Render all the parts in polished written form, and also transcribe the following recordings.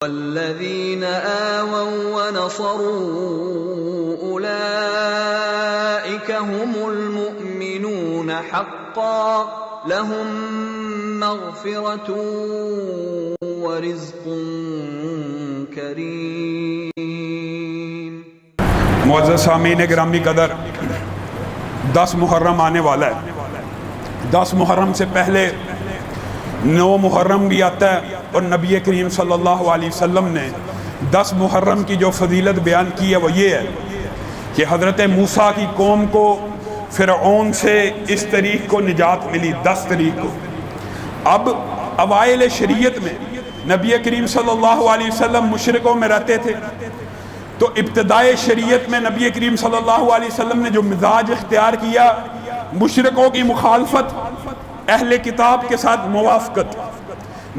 والذين آووا ونصروا أولئك هم المؤمنون حقا لهم مغفرة ورزق کریم۔ معزز سامعین گرامی قدر، 10 محرم آنے والا ہے۔ 10 محرم سے پہلے 9 محرم بھی آتا ہے، اور نبی کریم صلی اللہ علیہ وسلم نے 10 محرم کی جو فضیلت بیان کی ہے وہ یہ ہے کہ حضرت موسیٰ کی قوم کو فرعون سے اس تاریخ کو نجات ملی، 10 تاریخ کو۔ اب اوائل شریعت میں نبی کریم صلی اللہ علیہ وسلم مشرکوں میں رہتے تھے، تو ابتدائے شریعت میں نبی کریم صلی اللہ علیہ وسلم نے جو مزاج اختیار کیا، مشرکوں کی مخالفت، اہل کتاب کے ساتھ موافقت۔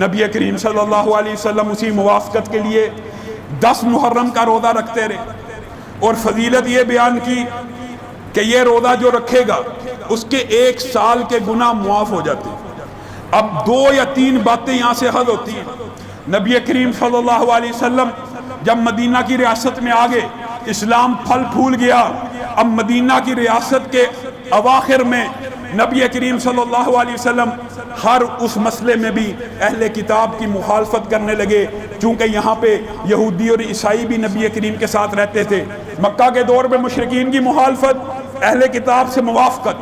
نبی کریم صلی اللہ علیہ وسلم اسی موافقت کے لیے 10 محرم کا روزہ رکھتے رہے، اور فضیلت یہ بیان کی کہ یہ روزہ جو رکھے گا اس کے 1 سال کے گناہ معاف ہو جاتے ہیں۔ اب 2 یا 3 باتیں یہاں سے حل ہوتی ہیں۔ نبی کریم صلی اللہ علیہ وسلم جب مدینہ کی ریاست میں آگے، اسلام پھل پھول گیا۔ اب مدینہ کی ریاست کے اواخر میں نبی کریم صلی اللہ علیہ وسلم ہر اس مسئلے میں بھی اہل کتاب کی مخالفت کرنے لگے، چونکہ یہاں پہ یہودی اور عیسائی بھی نبی کریم کے ساتھ رہتے تھے۔ مکہ کے دور میں مشرکین کی مخالفت، اہل کتاب سے موافقت،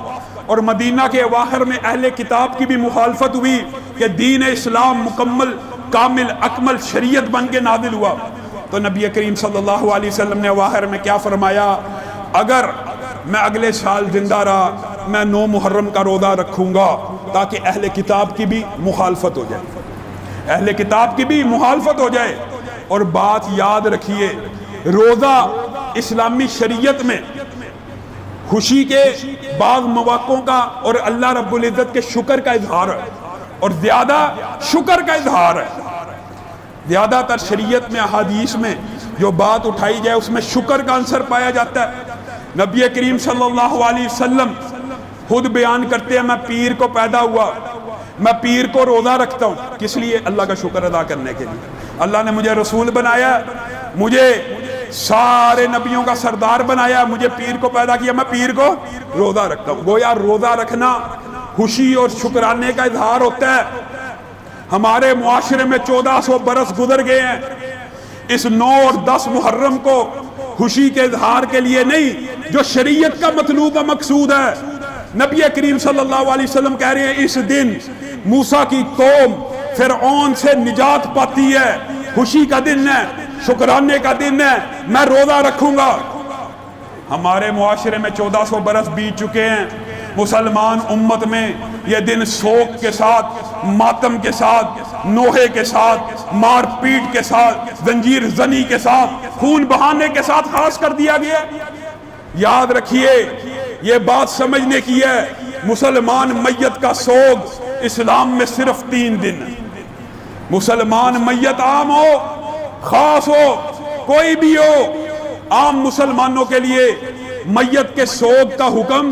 اور مدینہ کے اواخر میں اہل کتاب کی بھی مخالفت ہوئی کہ دین اسلام مکمل کامل اکمل شریعت بن کے نازل ہوا۔ تو نبی کریم صلی اللہ علیہ وسلم نے اواخر میں کیا فرمایا؟ اگر میں اگلے سال زندہ رہا، میں 9 محرم کا روزہ رکھوں گا تاکہ اہل کتاب کی بھی مخالفت ہو جائے، اہل کتاب کی بھی مخالفت ہو جائے۔ اور بات یاد رکھیے، روزہ اسلامی شریعت میں خوشی کے بعض مواقعوں کا اور اللہ رب العزت کے شکر کا اظہار ہے، اور زیادہ شکر کا اظہار ہے۔ زیادہ تر شریعت میں احادیث میں جو بات اٹھائی جائے اس میں شکر کا عنصر پایا جاتا ہے۔ نبی کریم صلی اللہ علیہ وسلم خود بیان کرتے ہیں، میں پیر کو پیدا ہوا، میں پیر کو روزہ رکھتا ہوں، کس لیے؟ اللہ کا شکر ادا کرنے کے لیے۔ اللہ نے مجھے رسول بنایا، مجھے سارے نبیوں کا سردار بنایا، مجھے پیر کو پیدا کیا، میں پیر کو روزہ رکھتا ہوں۔ گویا روزہ رکھنا خوشی اور شکرانے کا اظہار ہوتا ہے۔ ہمارے معاشرے میں 1400 برس گزر گئے ہیں، اس 9 اور 10 محرم کو خوشی کے اظہار کے لیے نہیں، جو شریعت کا مطلوب و مقصود ہے۔ نبی کریم صلی اللہ علیہ وسلم کہہ رہے ہیں اس دن موسیٰ کی قوم فرعون سے نجات پاتی ہے، خوشی کا دن ہے، شکرانے کا دن ہے، میں روزہ رکھوں گا۔ ہمارے معاشرے میں 1400 برس بیت چکے ہیں، مسلمان امت میں یہ دن سوگ کے ساتھ، ماتم کے ساتھ، نوحے کے ساتھ، مار پیٹ کے ساتھ، زنجیر زنی کے ساتھ، خون بہانے کے ساتھ خاص کر دیا گیا۔ یاد رکھیے، یہ بات سمجھنے کی ہے، مسلمان میت کا سوگ اسلام میں صرف 3 دن ہے۔ مسلمان میت عام ہو خاص ہو کوئی بھی ہو، عام مسلمانوں کے لیے میت کے سوگ کا حکم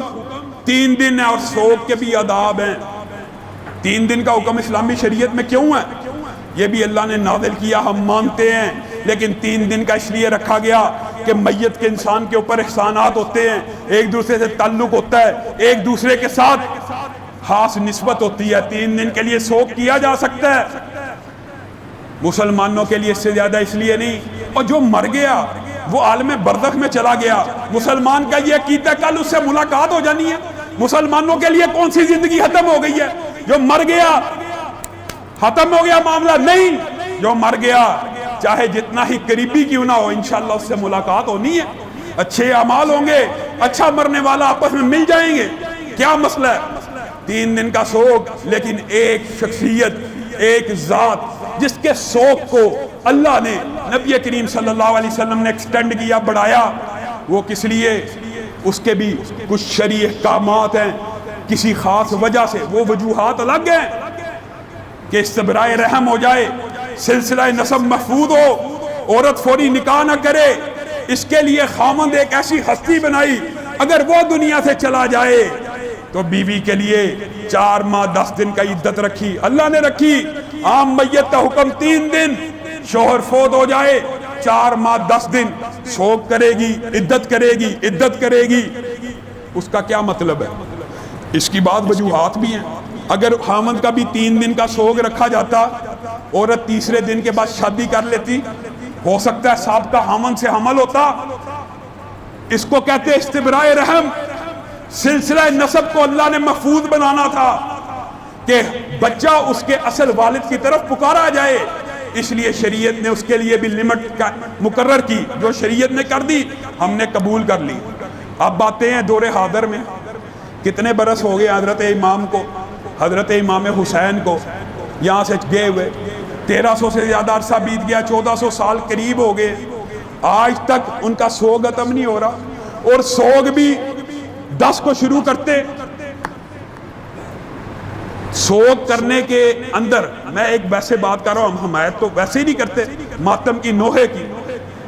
3 دن ہے، اور سوگ کے بھی آداب ہیں۔ 3 دن کا حکم اسلامی شریعت میں کیوں ہے؟ یہ بھی اللہ نے نازل کیا، ہم مانتے ہیں، لیکن 3 دن کا اس لیے رکھا گیا کہ میت کے انسان کے اوپر احسانات ہوتے ہیں، ایک دوسرے سے تعلق ہوتا ہے، ایک دوسرے کے ساتھ خاص نسبت ہوتی ہے۔ 3 دن کے لیے سوگ کیا جا سکتا ہے، مسلمانوں کے لیے اس سے زیادہ اس لیے نہیں۔ اور جو مر گیا وہ عالم برزخ میں چلا گیا، مسلمان کا یہ عقیدہ کل اس سے ملاقات ہو جانی ہے۔ مسلمانوں کے لیے کون سی زندگی ختم ہو گئی ہے؟ جو مر گیا ختم ہو گیا معاملہ نہیں، جو مر گیا چاہے جتنا ہی قریبی کیوں نہ ہو، انشاءاللہ اس سے ملاقات ہونی ہے، اچھے اعمال ہوں گے، اچھا مرنے والا آپس میں مل جائیں گے۔ کیا مسئلہ ہے؟ 3 دن کا سوگ، لیکن ایک شخصیت، ایک ذات جس کے سوگ کو اللہ نے نبی کریم صلی اللہ علیہ وسلم نے ایکسٹینڈ کیا، بڑھایا، وہ کس لیے؟ اس کے بھی کچھ شرعی احکامات ہیں، کسی خاص وجہ سے، وہ وجوہات الگ ہیں کہ استبراء رحم ہو جائے، سلسلہ نسب محفوظ ہو، عورت فوری نکاح نہ کرے، اس کے لیے خامند ایک ایسی ہستی بنائی، اگر وہ دنیا سے چلا جائے تو بیوی کے لیے 4 ماہ 10 دن کا عدت رکھی، اللہ نے رکھی۔ عام میت کا حکم 3 دن، شوہر فوت ہو جائے 4 ماہ 10 دن سوگ کرے گی، عدت کرے گی، عدت کرے گی، اس کا کیا مطلب ہے؟ اس کی بعد وجوہات بھی ہیں. اگر خامند کا بھی 3 دن کا سوگ رکھا جاتا، عورت تیسرے دن کے بعد شادی کر لیتی، ہو سکتا ہے سابقہ خامند سے حمل ہوتا. اس کو کہتے استبراء رحم. سلسلہ نسب کو اللہ نے محفوظ بنانا تھا کہ بچہ اس کے اصل والد کی طرف پکارا جائے، اس لیے شریعت نے اس کے لیے بھی لمٹ مقرر کی. جو شریعت نے کر دی ہم نے قبول کر لی. اب باتیں ہیں دور حاضر میں. کتنے برس ہو گئے حضرت امام کو، حضرت امام حسین کو یہاں سے گئے ہوئے؟ 1300 سے زیادہ عرصہ بیت گیا، 1400 سال قریب ہو گئے. آج تک ان کا سوگ ختم نہیں ہو رہا. اور سوگ بھی 10 کو شروع کرتے. سوگ کرنے کے اندر میں ایک ویسے بات کر رہا ہوں، ہم حمایت تو ویسے ہی نہیں کرتے ماتم کی، نوحے کی،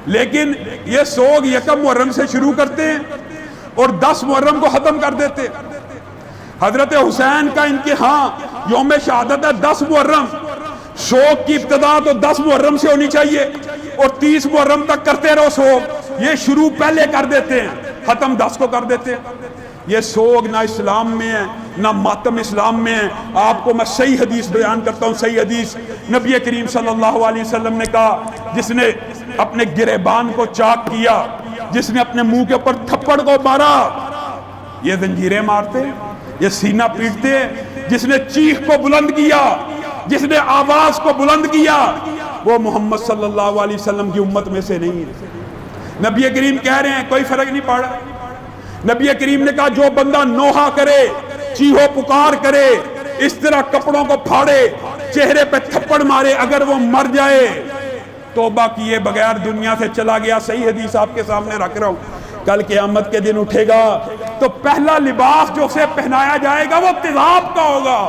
لیکن یہ سوگ 1 محرم سے شروع کرتے ہیں اور 10 محرم کو ختم کر دیتے. حضرت حسین کا امتحان یوم شہادت ہے 10 محرم. سوگ کی ابتدا تو 10 محرم سے ہونی چاہیے اور 30 محرم تک کرتے رہو سوگ. یہ شروع پہلے کر دیتے ہیں، ختم 10 کو کر دیتے ہیں. یہ سوگ نہ اسلام میں ہے نہ ماتم اسلام میں ہے. آپ کو میں صحیح حدیث بیان کرتا ہوں. صحیح حدیث نبی کریم صلی اللہ علیہ وسلم نے کہا، جس نے اپنے گریبان کو چاک کیا، جس نے اپنے منہ کے اوپر تھپڑ کو مارا، یہ زنجیریں مارتے، یہ سینہ پیٹتے. جس نے چیخ کو بلند کیا، جس نے آواز کو بلند کیا، وہ محمد صلی اللہ علیہ وسلم کی امت میں سے نہیں ہے. نبی کریم کہہ رہے ہیں کوئی فرق نہیں پڑا. نبی کریم نے کہا جو بندہ نوحہ کرے، چیخو پکار کرے، اس طرح کپڑوں کو پھاڑے، چہرے پہ تھپڑ مارے، اگر وہ مر جائے توبہ کیے بغیر دنیا سے چلا گیا. صحیح حدیث آپ کے سامنے رکھ رہا ہوں. کل قیامت کے دن اٹھے گا تو پہلا لباس جو اسے پہنایا جائے گا وہ تیزاب کا ہوگا،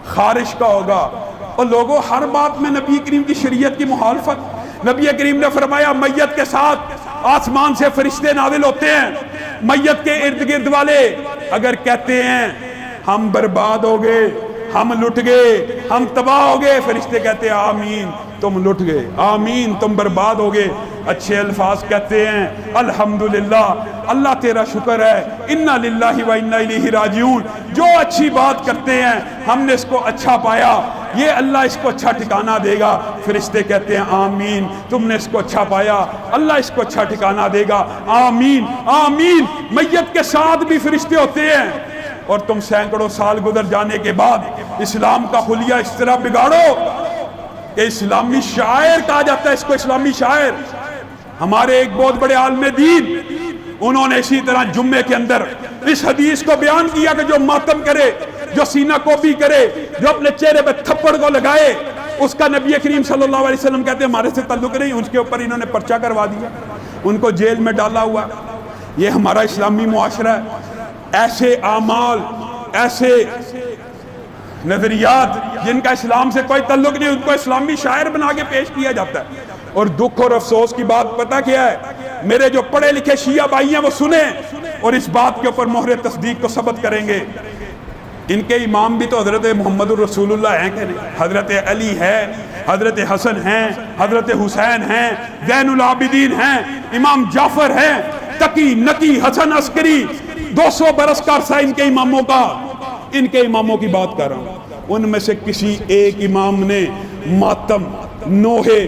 خارش کا ہوگا. اور لوگوں ہر بات میں نبی کریم کی شریعت کی مخالفت. نبی کریم نے فرمایا میت کے ساتھ آسمان سے فرشتے نازل ہوتے ہیں. میت کے ارد گرد والے اگر کہتے ہیں ہم برباد ہو گئے، ہم لٹ گئے، ہم تباہ ہو گئے، فرشتے کہتے ہیں آمین تم لٹ گئے، آمین تم برباد ہو گئے. اچھے الفاظ کہتے ہیں الحمدللہ، اللہ تیرا شکر ہے، انا للہ و انا الیہ راجعون. جو اچھی بات کرتے ہیں ہم نے اس کو اچھا پایا، یہ اللہ اس کو اچھا ٹھکانہ دے گا. فرشتے کہتے ہیں آمین تم نے اس کو اچھا پایا، اللہ اس کو اچھا ٹھکانہ دے گا، آمین آمین. میت کے ساتھ بھی فرشتے ہوتے ہیں. اور تم سینکڑوں سال گزر جانے کے بعد اسلام کا حلیہ اس طرح بگاڑو کہ اسلامی شاعر کہا جاتا ہے اس کو، اسلامی شاعر. ہمارے ایک بہت بڑے عالم دین انہوں نے اسی طرح جمعے کے اندر اس حدیث کو بیان کیا کہ جو ماتم کرے، جو سینہ کوبی کرے، جو اپنے چہرے پہ تھپڑ کو لگائے، اس کا نبی کریم صلی اللہ علیہ وسلم کہتے ہیں ہمارے سے تعلق نہیں. اس کے اوپر انہوں نے پرچہ کروا دیا، ان کو جیل میں ڈالا ہوا. یہ ہمارا اسلامی معاشرہ ہے. ایسے اعمال، ایسے نظریات جن کا اسلام سے کوئی تعلق نہیں، ان کو اسلامی شاعر بنا کے پیش کیا جاتا ہے. اور دکھ اور افسوس کی بات پتہ کیا ہے؟ میرے جو پڑھے لکھے شیعہ بھائی ہیں وہ سنیں اور اس بات کے اوپر مہر تصدیق کو ثبت کریں گے. ان کے امام بھی تو حضرت محمد الرسول اللہ ہیں کہ نہیں؟ حضرت علی ہے، حضرت حسن ہیں، حضرت حسین ہیں، زین العابدین ہیں، امام جعفر ہیں، تقی نقی حسن عسکری. 200 برس کا عرصہ ان کے اماموں کا. ان کے اماموں کی بات کر رہا ہوں. ان میں سے کسی ایک امام نے ماتم، نوحے،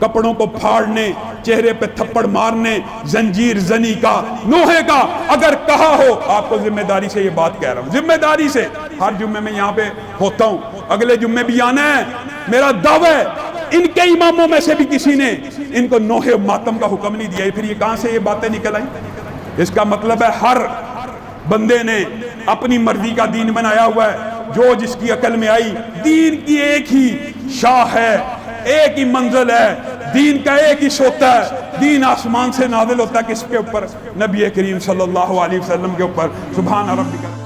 کپڑوں کو پھاڑنے، چہرے پہ تھپڑ مارنے، زنجیر زنی کا، نوحے کا اگر کہا ہو، آپ کو ذمہ داری سے یہ بات کہہ رہا ہوں، ذمہ داری سے. ہر جمعے میں یہاں پہ ہوتا ہوں، اگلے جمعے بھی آنا ہے. میرا دعویٰ ہے ان کے اماموں میں سے بھی کسی نے ان کو نوحے ماتم کا حکم نہیں دیا. پھر یہ کہاں سے یہ باتیں نکل آئیں؟ اس کا مطلب ہے ہر بندے نے اپنی مرضی کا دین بنایا ہوا ہے، جو جس کی عقل میں آئی. دین کی ایک ہی شاہ ہے، ایک ہی منزل ہے، دین کا ایک ہی سوتا ہے. دین آسمان سے نازل ہوتا ہے کس کے اوپر؟ نبی کریم صلی اللہ علیہ وسلم کے اوپر. سبحان ربک.